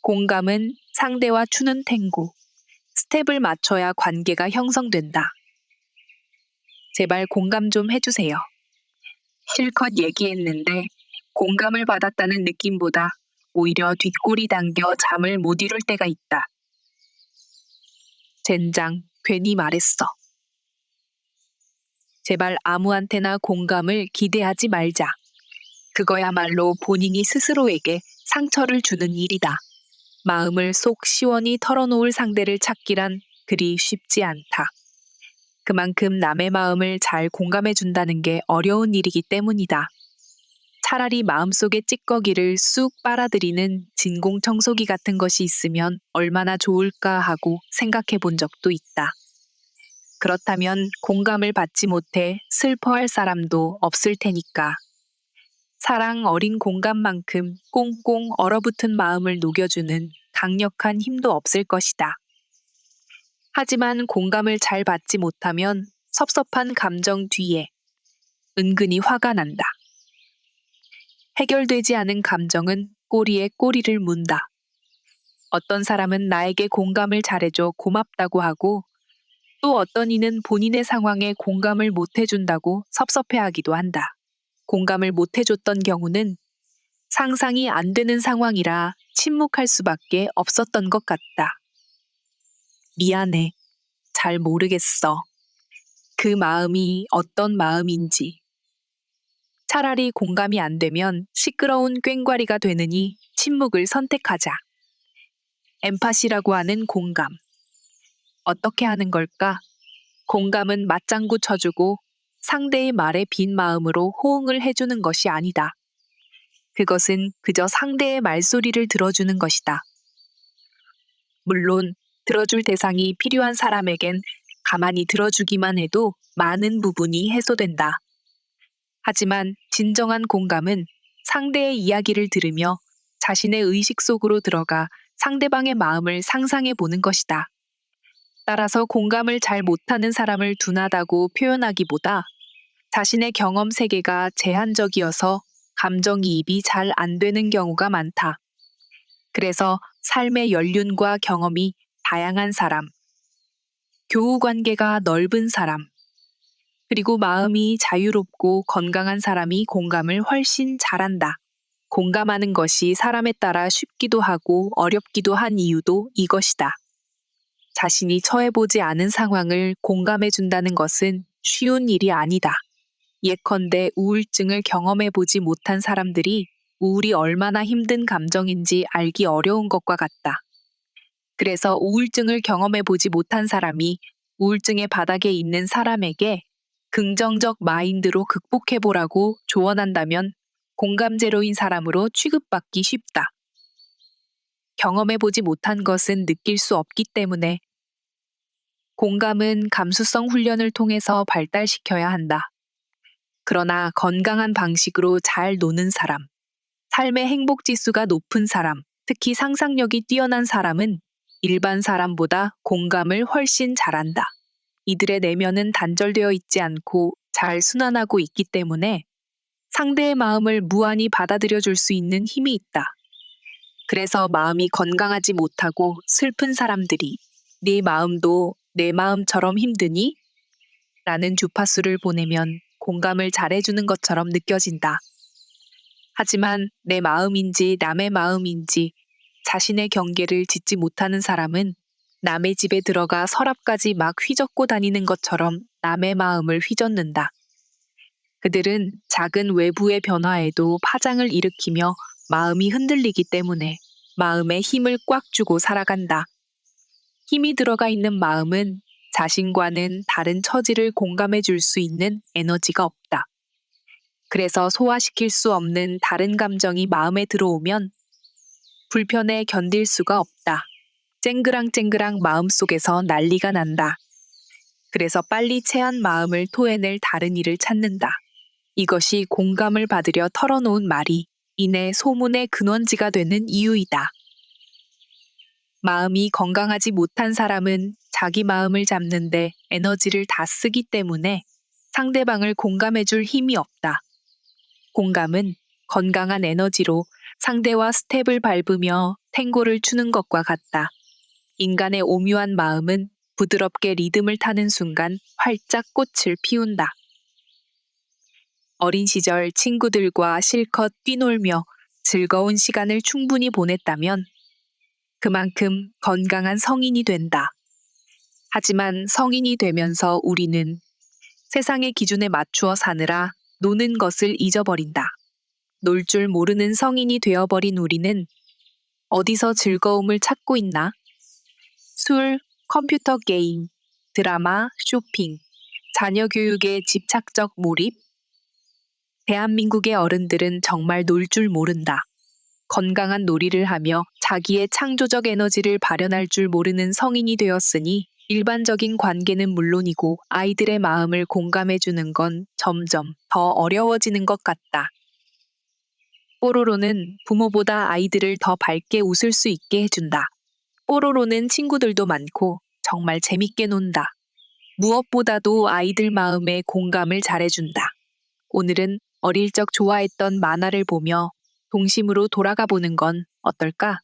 공감은 상대와 추는 탱고, 스텝을 맞춰야 관계가 형성된다. 제발 공감 좀 해주세요. 실컷 얘기했는데 공감을 받았다는 느낌보다 오히려 뒷골이 당겨 잠을 못 이룰 때가 있다. 젠장, 괜히 말했어. 제발 아무한테나 공감을 기대하지 말자. 그거야말로 본인이 스스로에게 상처를 주는 일이다. 마음을 속 시원히 털어놓을 상대를 찾기란 그리 쉽지 않다. 그만큼 남의 마음을 잘 공감해준다는 게 어려운 일이기 때문이다. 차라리 마음속의 찌꺼기를 쑥 빨아들이는 진공청소기 같은 것이 있으면 얼마나 좋을까 하고 생각해 본 적도 있다. 그렇다면 공감을 받지 못해 슬퍼할 사람도 없을 테니까. 사랑 어린 공감만큼 꽁꽁 얼어붙은 마음을 녹여주는 강력한 힘도 없을 것이다. 하지만 공감을 잘 받지 못하면 섭섭한 감정 뒤에 은근히 화가 난다. 해결되지 않은 감정은 꼬리에 꼬리를 문다. 어떤 사람은 나에게 공감을 잘해줘 고맙다고 하고 또 어떤 이는 본인의 상황에 공감을 못 해준다고 섭섭해하기도 한다. 공감을 못 해줬던 경우는 상상이 안 되는 상황이라 침묵할 수밖에 없었던 것 같다. 미안해. 잘 모르겠어. 그 마음이 어떤 마음인지. 차라리 공감이 안 되면 시끄러운 꽹과리가 되느니 침묵을 선택하자. 엠파시라고 하는 공감. 어떻게 하는 걸까? 공감은 맞장구 쳐주고 상대의 말에 빈 마음으로 호응을 해주는 것이 아니다. 그것은 그저 상대의 말소리를 들어주는 것이다. 물론 들어줄 대상이 필요한 사람에겐 가만히 들어주기만 해도 많은 부분이 해소된다. 하지만 진정한 공감은 상대의 이야기를 들으며 자신의 의식 속으로 들어가 상대방의 마음을 상상해 보는 것이다. 따라서 공감을 잘 못하는 사람을 둔하다고 표현하기보다 자신의 경험 세계가 제한적이어서 감정이입이 잘 안 되는 경우가 많다. 그래서 삶의 연륜과 경험이 다양한 사람, 교우 관계가 넓은 사람, 그리고 마음이 자유롭고 건강한 사람이 공감을 훨씬 잘한다. 공감하는 것이 사람에 따라 쉽기도 하고 어렵기도 한 이유도 이것이다. 자신이 처해보지 않은 상황을 공감해준다는 것은 쉬운 일이 아니다. 예컨대 우울증을 경험해보지 못한 사람들이 우울이 얼마나 힘든 감정인지 알기 어려운 것과 같다. 그래서 우울증을 경험해보지 못한 사람이 우울증의 바닥에 있는 사람에게 긍정적 마인드로 극복해보라고 조언한다면 공감제로인 사람으로 취급받기 쉽다. 경험해보지 못한 것은 느낄 수 없기 때문에 공감은 감수성 훈련을 통해서 발달시켜야 한다. 그러나 건강한 방식으로 잘 노는 사람, 삶의 행복지수가 높은 사람, 특히 상상력이 뛰어난 사람은 일반 사람보다 공감을 훨씬 잘한다. 이들의 내면은 단절되어 있지 않고 잘 순환하고 있기 때문에 상대의 마음을 무한히 받아들여 줄 수 있는 힘이 있다. 그래서 마음이 건강하지 못하고 슬픈 사람들이 네 마음도 내 마음처럼 힘드니? 라는 주파수를 보내면 공감을 잘해주는 것처럼 느껴진다. 하지만 내 마음인지 남의 마음인지 자신의 경계를 짓지 못하는 사람은 남의 집에 들어가 서랍까지 막 휘젓고 다니는 것처럼 남의 마음을 휘젓는다. 그들은 작은 외부의 변화에도 파장을 일으키며 마음이 흔들리기 때문에 마음에 힘을 꽉 주고 살아간다. 힘이 들어가 있는 마음은 자신과는 다른 처지를 공감해 줄 수 있는 에너지가 없다. 그래서 소화시킬 수 없는 다른 감정이 마음에 들어오면 불편에 견딜 수가 없다. 쨍그랑쨍그랑 마음속에서 난리가 난다. 그래서 빨리 체한 마음을 토해낼 다른 일을 찾는다. 이것이 공감을 받으려 털어놓은 말이 이내 소문의 근원지가 되는 이유이다. 마음이 건강하지 못한 사람은 자기 마음을 잡는데 에너지를 다 쓰기 때문에 상대방을 공감해줄 힘이 없다. 공감은 건강한 에너지로 상대와 스텝을 밟으며 탱고를 추는 것과 같다. 인간의 오묘한 마음은 부드럽게 리듬을 타는 순간 활짝 꽃을 피운다. 어린 시절 친구들과 실컷 뛰놀며 즐거운 시간을 충분히 보냈다면 그만큼 건강한 성인이 된다. 하지만 성인이 되면서 우리는 세상의 기준에 맞추어 사느라 노는 것을 잊어버린다. 놀 줄 모르는 성인이 되어버린 우리는 어디서 즐거움을 찾고 있나? 술, 컴퓨터 게임, 드라마, 쇼핑, 자녀 교육에 집착적 몰입? 대한민국의 어른들은 정말 놀 줄 모른다. 건강한 놀이를 하며 자기의 창조적 에너지를 발현할 줄 모르는 성인이 되었으니 일반적인 관계는 물론이고 아이들의 마음을 공감해주는 건 점점 더 어려워지는 것 같다. 뽀로로는 부모보다 아이들을 더 밝게 웃을 수 있게 해준다. 뽀로로는 친구들도 많고 정말 재밌게 논다. 무엇보다도 아이들 마음에 공감을 잘해준다. 오늘은 어릴 적 좋아했던 만화를 보며 동심으로 돌아가 보는 건 어떨까?